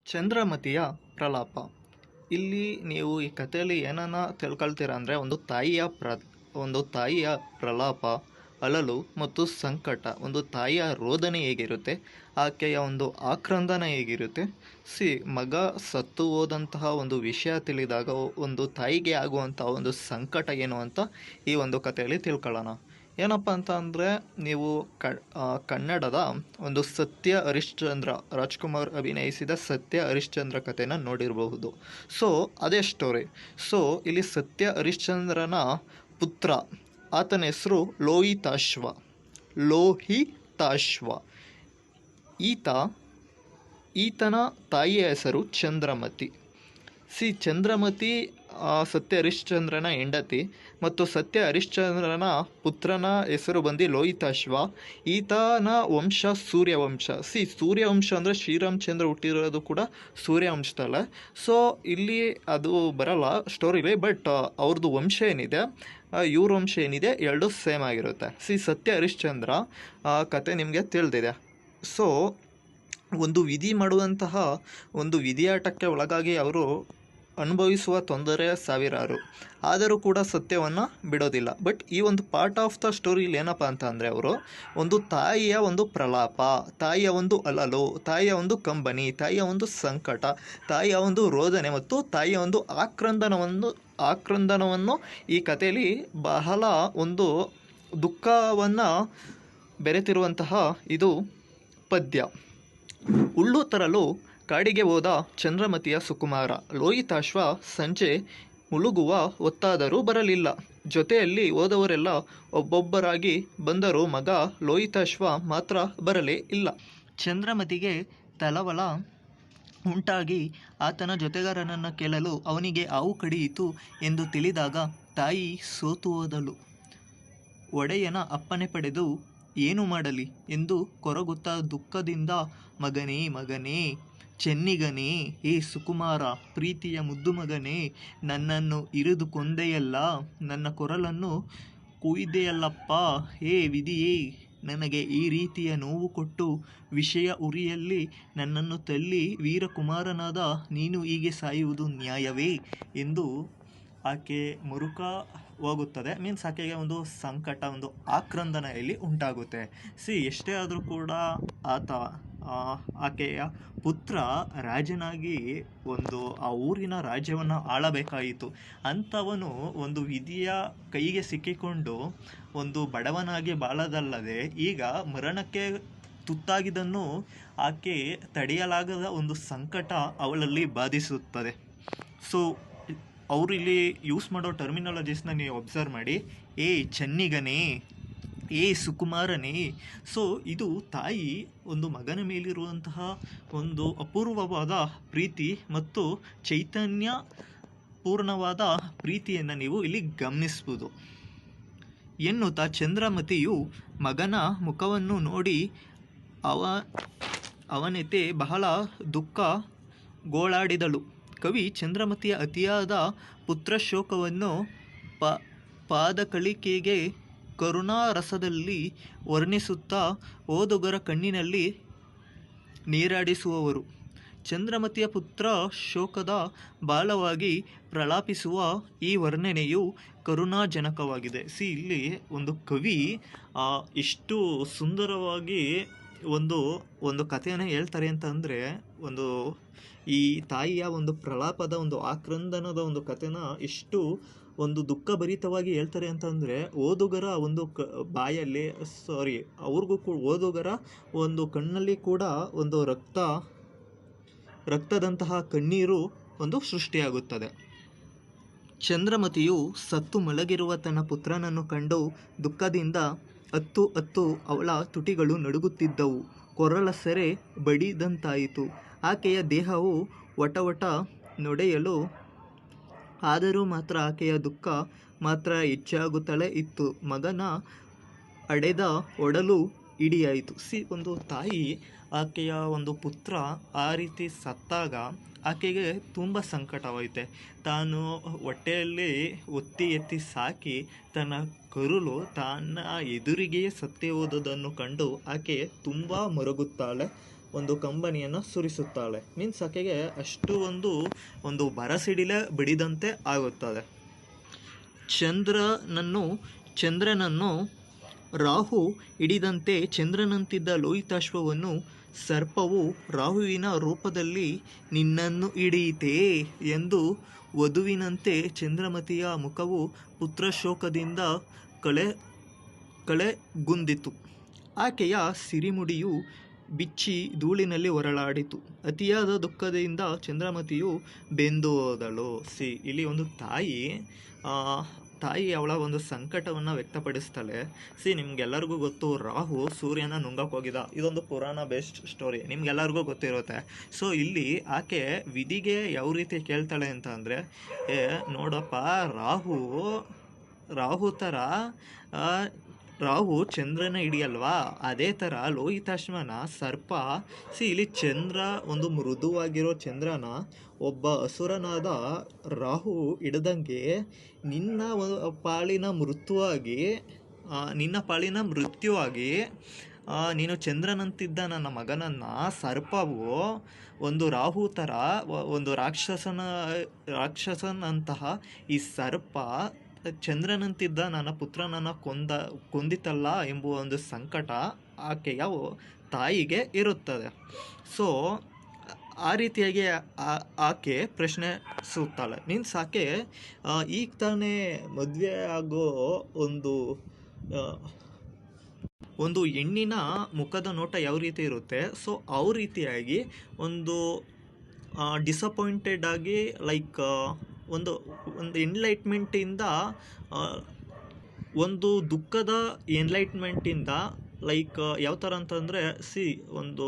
ಚಂದ್ರಮತಿಯ ಪ್ರಲಾಪ. ಇಲ್ಲಿ ನೀವು ಈ ಕಥೆಯಲ್ಲಿ ಏನನ್ನ ತಿಳ್ಕೊಳ್ತೀರ ಅಂದರೆ ಒಂದು ತಾಯಿಯ ಪ್ರಲಾಪ, ಅಳಲು ಮತ್ತು ಸಂಕಟ, ಒಂದು ತಾಯಿಯ ರೋದನೆ ಹೇಗಿರುತ್ತೆ, ಆಕೆಯ ಒಂದು ಆಕ್ರಂದನ ಹೇಗಿರುತ್ತೆ. ಮಗ ಸತ್ತು ಹೋದಂತಹ ಒಂದು ವಿಷಯ ತಿಳಿದಾಗ ಒಂದು ತಾಯಿಗೆ ಆಗುವಂತಹ ಒಂದು ಸಂಕಟ ಏನು ಅಂತ ಈ ಒಂದು ಕಥೆಯಲ್ಲಿ ತಿಳ್ಕೊಳ್ಳೋಣ. ಏನಪ್ಪ ಅಂತ ಅಂದರೆ, ನೀವು ಕನ್ನಡದ ಒಂದು ಸತ್ಯ ಹರಿಶ್ಚಂದ್ರ, ರಾಜ್ಕುಮಾರ್ ಅಭಿನಯಿಸಿದ ಸತ್ಯ ಹರಿಶ್ಚಂದ್ರ ಕಥೆನ ನೋಡಿರಬಹುದು. ಅದೇ ಸ್ಟೋರಿ. ಇಲ್ಲಿ ಸತ್ಯ ಹರಿಶ್ಚಂದ್ರನ ಪುತ್ರ, ಆತನ ಹೆಸರು ಲೋಹಿತಾಶ್ವ. ಈತನ ತಾಯಿಯ ಹೆಸರು ಚಂದ್ರಮತಿ. ಚಂದ್ರಮತಿ ಸತ್ಯ ಹರಿಶ್ಚಂದ್ರನ ಹೆಂಡತಿ, ಮತ್ತು ಸತ್ಯ ಹರಿಶ್ಚಂದ್ರನ ಪುತ್ರನ ಹೆಸರು ಬಂದು ಲೋಹಿತಾಶ್ವ. ಈತನ ವಂಶ ಸೂರ್ಯವಂಶ. ಸೂರ್ಯವಂಶ ಅಂದರೆ ಶ್ರೀರಾಮಚಂದ್ರ ಹುಟ್ಟಿರೋದು ಕೂಡ ಸೂರ್ಯವಂಶದಲ್ಲ. ಇಲ್ಲಿ ಅದು ಬರಲ್ಲ ಸ್ಟೋರಿಲಿ, ಬಟ್ ಅವ್ರದ್ದು ವಂಶ ಏನಿದೆ, ಇವ್ರ ವಂಶ ಏನಿದೆ, ಎರಡು ಸೇಮ್ ಆಗಿರುತ್ತೆ. ಸತ್ಯ ಹರಿಶ್ಚಂದ್ರ ಕತೆ ನಿಮಗೆ ತಿಳಿದಿದೆ. ಒಂದು ವಿಧಿ ಮಾಡುವಂತಹ ಒಂದು ವಿಧಿಯಾಟಕ್ಕೆ ಒಳಗಾಗಿ ಅವರು ಅನುಭವಿಸುವ ತೊಂದರೆ ಸಾವಿರಾರು, ಆದರೂ ಕೂಡ ಸತ್ಯವನ್ನು ಬಿಡೋದಿಲ್ಲ. ಬಟ್ ಈ ಒಂದು ಪಾರ್ಟ್ ಆಫ್ ದ ಸ್ಟೋರಿಲಿ ಏನಪ್ಪ ಅಂತ ಅಂದರೆ, ಅವರು ಒಂದು ತಾಯಿಯ ಒಂದು ಪ್ರಲಾಪ, ತಾಯಿಯ ಒಂದು ಅಳಲು, ತಾಯಿಯ ಒಂದು ಕಂಬನಿ, ತಾಯಿಯ ಒಂದು ಸಂಕಟ, ತಾಯಿಯ ಒಂದು ರೋದನೆ ಮತ್ತು ತಾಯಿಯ ಒಂದು ಆಕ್ರಂದನವನ್ನು ಈ ಕಥೆಯಲ್ಲಿ ಬಹಳ ಒಂದು ದುಃಖವನ್ನು ಬೆರೆತಿರುವಂತಹ ಇದು ಪದ್ಯ. ಹುಲ್ಲು ತರಲು ಕಾಡಿಗೆ ಹೋದ ಚಂದ್ರಮತಿಯ ಸುಕುಮಾರ. ಲೋಹಿತಾಶ್ವ ಸಂಜೆ ಮುಳುಗುವ ಹೊತ್ತಾದರೂ ಬರಲಿಲ್ಲ. ಜೊತೆಯಲ್ಲಿ ಹೋದವರೆಲ್ಲ ಒಬ್ಬೊಬ್ಬರಾಗಿ ಬಂದರೂ ಮಗ ಲೋಹಿತಾಶ್ವ ಮಾತ್ರ ಬರಲೇ ಇಲ್ಲ. ಚಂದ್ರಮತಿಗೆ ತಳವಳ ಉಂಟಾಗಿ ಆತನ ಜೊತೆಗಾರನನ್ನು ಕೇಳಲು ಅವನಿಗೆ ಹಾವು ಕಡಿಯಿತು ಎಂದು ತಿಳಿದಾಗ ತಾಯಿ ಸೋತು ಹೋದಳು. ಒಡೆಯನ ಅಪ್ಪಣೆ ಪಡೆದು ಏನು ಮಾಡಲಿ ಎಂದು ಕೊರಗುತ್ತಾ ದುಃಖದಿಂದ, ಮಗನೇ ಚೆನ್ನಿಗನೇ, ಏ ಸುಕುಮಾರ, ಪ್ರೀತಿಯ ಮುದ್ದು ಮಗನೇ, ನನ್ನನ್ನು ಇರಿದು ಕೊಂದೆಯಲ್ಲ, ನನ್ನ ಕೊರಲನ್ನು ಕುಯ್ದೆಯಲ್ಲಪ್ಪ, ಹೇ ವಿಧಿಯೇ, ನನಗೆ ಈ ರೀತಿಯ ನೋವು ಕೊಟ್ಟು ವಿಷಯ ಉರಿಯಲ್ಲಿ ನನ್ನನ್ನು ತಳ್ಳಿ ವೀರಕುಮಾರನಾದ ನೀನು ಹೀಗೆ ಸಾಯುವುದು ನ್ಯಾಯವೇ ಎಂದು ಆಕೆ ಹೋಗುತ್ತದೆ. ಆಕೆಗೆ ಒಂದು ಸಂಕಟ, ಒಂದು ಆಕ್ರಂದನ ಇಲ್ಲಿ ಉಂಟಾಗುತ್ತೆ. ಎಷ್ಟೇ ಆದರೂ ಕೂಡ ಆಕೆಯ ಪುತ್ರ ರಾಜನಾಗಿ ಆ ಊರಿನ ರಾಜ್ಯವನ್ನು ಆಳಬೇಕಾಯಿತು. ಅಂಥವನು ಒಂದು ವಿಧಿಯ ಕೈಗೆ ಸಿಕ್ಕಿಕೊಂಡು ಒಂದು ಬಡವನಾಗಿ ಬಾಳದಲ್ಲದೆ ಈಗ ಮರಣಕ್ಕೆ ತುತ್ತಾಗಿದ್ದನ್ನು ಆಕೆ ತಡೆಯಲಾಗದ ಒಂದು ಸಂಕಟ ಅವಳಲ್ಲಿ ಬಾಧಿಸುತ್ತದೆ. ಅವರು ಇಲ್ಲಿ ಯೂಸ್ ಮಾಡೋ ಟರ್ಮಿನಾಲಜೀಸ್ನ ನೀವು ಅಬ್ಸರ್ವ್ ಮಾಡಿ. ಏ ಚೆನ್ನಿಗನೇ, ಏ ಸುಕುಮಾರನೇ. ಇದು ತಾಯಿ ಒಂದು ಮಗನ ಮೇಲಿರುವಂತಹ ಒಂದು ಅಪೂರ್ವವಾದ ಪ್ರೀತಿ ಮತ್ತು ಚೈತನ್ಯ ಪೂರ್ಣವಾದ ಪ್ರೀತಿಯನ್ನು ನೀವು ಇಲ್ಲಿ ಗಮನಿಸ್ಬೋದು. ಎನ್ನುತ್ತಾ ಚಂದ್ರಮತಿಯು ಮಗನ ಮುಖವನ್ನು ನೋಡಿ ಅವನತೆ ಬಹಳ ದುಃಖ ಗೋಳಾಡಿದಳು. ಕವಿ ಚಂದ್ರಮತಿಯ ಅತಿಯಾದ ಪುತ್ರಶೋಕವನ್ನು ಪಾದಕಳಿಕೆಗೆ ಕರುಣಾರಸದಲ್ಲಿ ವರ್ಣಿಸುತ್ತಾ ಓದುಗರ ಕಣ್ಣಿನಲ್ಲಿ ನೀರಾಡಿಸುವವರು. ಚಂದ್ರಮತಿಯ ಪುತ್ರ ಶೋಕದ ಬಾಲವಾಗಿ ಪ್ರಲಾಪಿಸುವ ಈ ವರ್ಣನೆಯು ಕರುಣಾಜನಕವಾಗಿದೆ. ಇಲ್ಲಿ ಒಂದು ಕವಿ ಎಷ್ಟು ಸುಂದರವಾಗಿ ಒಂದು ಕಥೆಯನ್ನು ಹೇಳ್ತಾರೆ ಅಂತ ಅಂದರೆ, ಈ ತಾಯಿಯ ಒಂದು ಪ್ರಲಾಪದ ಒಂದು ಆಕ್ರಂದನದ ಒಂದು ಕಥೆನ ಎಷ್ಟು ಒಂದು ದುಃಖಭರಿತವಾಗಿ ಹೇಳ್ತಾರೆ ಅಂತಂದರೆ, ಓದುಗರ ಒಂದು ಬಾಯಲ್ಲಿ ಅವ್ರಿಗೂ ಕೂಡ, ಓದುಗರ ಒಂದು ಕಣ್ಣಲ್ಲಿ ಕೂಡ ಒಂದು ರಕ್ತದಂತಹ ಕಣ್ಣೀರು ಒಂದು ಸೃಷ್ಟಿಯಾಗುತ್ತದೆ. ಚಂದ್ರಮತಿಯು ಸತ್ತು ಮಲಗಿರುವ ತನ್ನ ಪುತ್ರನನ್ನು ಕಂಡು ದುಃಖದಿಂದ ಅತ್ತು ಅವಳ ತುಟಿಗಳು ನಡುಗುತ್ತಿದ್ದವು. ಕೊರಳ ಸೆರೆ ಬಡಿದಂತಾಯಿತು. ಆಕೆಯ ದೇಹವು ವಟವಟ ನೊಡೆಯಲು, ಆದರೂ ಮಾತ್ರ ಆಕೆಯ ದುಃಖ ಮಾತ್ರ ಹೆಚ್ಚಾಗುತ್ತಲೇ ಇತ್ತು. ಮಗನ ಅಡೆದ ಒಡಲು ಇಡಿಯಾಯಿತು. ಒಂದು ತಾಯಿ ಆಕೆಯ ಒಂದು ಪುತ್ರ ಆ ರೀತಿ ಸತ್ತಾಗ ಆಕೆಗೆ ತುಂಬ ಸಂಕಟವಾಯಿತೆ. ತಾನು ಹೊಟ್ಟೆಯಲ್ಲಿ ಒತ್ತಿ ಎತ್ತಿ ಸಾಕಿ ತನ್ನ ಕರುಳು ತನ್ನ ಎದುರಿಗೆಯೇ ಸತ್ತೇ ಹೋದುದನ್ನು ಕಂಡು ಆಕೆ ತುಂಬ ಮರುಗುತ್ತಾಳೆ. ಒಂದು ಕಂಬನಿಯನ್ನು ಸುರಿಸುತ್ತಾಳೆ. ಮೀನ್ಸ್ ಆಕೆಗೆ ಅಷ್ಟು ಒಂದು ಬರಸಿಡಿಲೆ ಬಡಿದಂತೆ ಆಗುತ್ತದೆ. ಚಂದ್ರನನ್ನು ರಾಹು ಹಿಡಿದಂತೆ ಚಂದ್ರನಂತಿದ್ದ ಲೋಹಿತಾಶ್ವವನ್ನು ಸರ್ಪವು ರಾಹುವಿನ ರೂಪದಲ್ಲಿ ನಿನ್ನನ್ನು ಹಿಡಿಯಿತೇ ಎಂದು ವಧುವಿನಂತೆ ಚಂದ್ರಮತಿಯ ಮುಖವು ಪುತ್ರಶೋಕದಿಂದ ಕಳೆಗುಂದಿತು. ಆಕೆಯ ಸಿರಿಮುಡಿಯು ಬಿಚ್ಚಿ ಧೂಳಿನಲ್ಲಿ ಹೊರಳಾಡಿತು. ಅತಿಯಾದ ದುಃಖದಿಂದ ಚಂದ್ರಮತಿಯು ಬೆಂದು ಹೋದಳು. ಇಲ್ಲಿ ಒಂದು ತಾಯಿ ಅವಳ ಒಂದು ಸಂಕಟವನ್ನು ವ್ಯಕ್ತಪಡಿಸ್ತಾಳೆ. ನಿಮ್ಗೆಲ್ಲರಿಗೂ ಗೊತ್ತು, ರಾಹು ಸೂರ್ಯನ ನುಂಗಕ್ಕೆ ಹೋಗಿದ್ದ. ಇದೊಂದು ಪುರಾಣ ಬೇಸ್ಡ್ ಸ್ಟೋರಿ, ನಿಮ್ಗೆಲ್ಲರಿಗೂ ಗೊತ್ತಿರುತ್ತೆ. ಇಲ್ಲಿ ಆಕೆ ವಿಧಿಗೆ ಯಾವ ರೀತಿ ಕೇಳ್ತಾಳೆ ಅಂತ ಅಂದರೆ, ನೋಡಪ್ಪ, ರಾಹು ಚಂದ್ರನ ಹಿಡಿಯಲ್ವಾ, ಅದೇ ಥರ ಲೋಹಿತಾಶ್ವನ ಸರ್ಪ. ಇಲ್ಲಿ ಚಂದ್ರ ಒಂದು ಮೃದುವಾಗಿರೋ ಚಂದ್ರನ ಒಬ್ಬ ಅಸುರನಾದ ರಾಹು ಹಿಡ್ದಂಗೆ ನಿನ್ನ ಪಾಳಿನ ಮೃತ್ಯುವಾಗಿ ನೀನು ಚಂದ್ರನಂತಿದ್ದ ನನ್ನ ಮಗನನ್ನು ಸರ್ಪವು ಒಂದು ರಾಹು ಥರ ಒಂದು ರಾಕ್ಷಸನಂತಹ ಈ ಸರ್ಪ ಚಂದ್ರನಂತಿದ್ದ ನನ್ನ ಪುತ್ರನನ್ನು ಕೊಂದಿತಲ್ಲ ಎಂಬುವ ಒಂದು ಸಂಕಟ ಆಕೆಯ ತಾಯಿಗೆ ಇರುತ್ತದೆ. ಆ ರೀತಿಯಾಗಿ ಆಕೆ ಪ್ರಶ್ನಿಸುತ್ತಾಳೆ. ಮೀನ್ಸ್ ಆಕೆ ಈಗ ತಾನೇ ಮದುವೆ ಆಗೋ ಒಂದು ಹೆಣ್ಣಿನ ಮುಖದ ನೋಟ ಯಾವ ರೀತಿ ಇರುತ್ತೆ, ಆ ರೀತಿಯಾಗಿ ಒಂದು ಡಿಸಪಾಯಿಂಟೆಡ್ ಆಗಿ, ಲೈಕ್ ಒಂದು ಎನ್ಲೈಟ್ಮೆಂಟಿಂದ, ಒಂದು ದುಃಖದ ಎನ್ಲೈಟ್ಮೆಂಟಿಂದ, ಲೈಕ್ ಯಾವ ಥರ ಅಂತಂದರೆ, ಒಂದು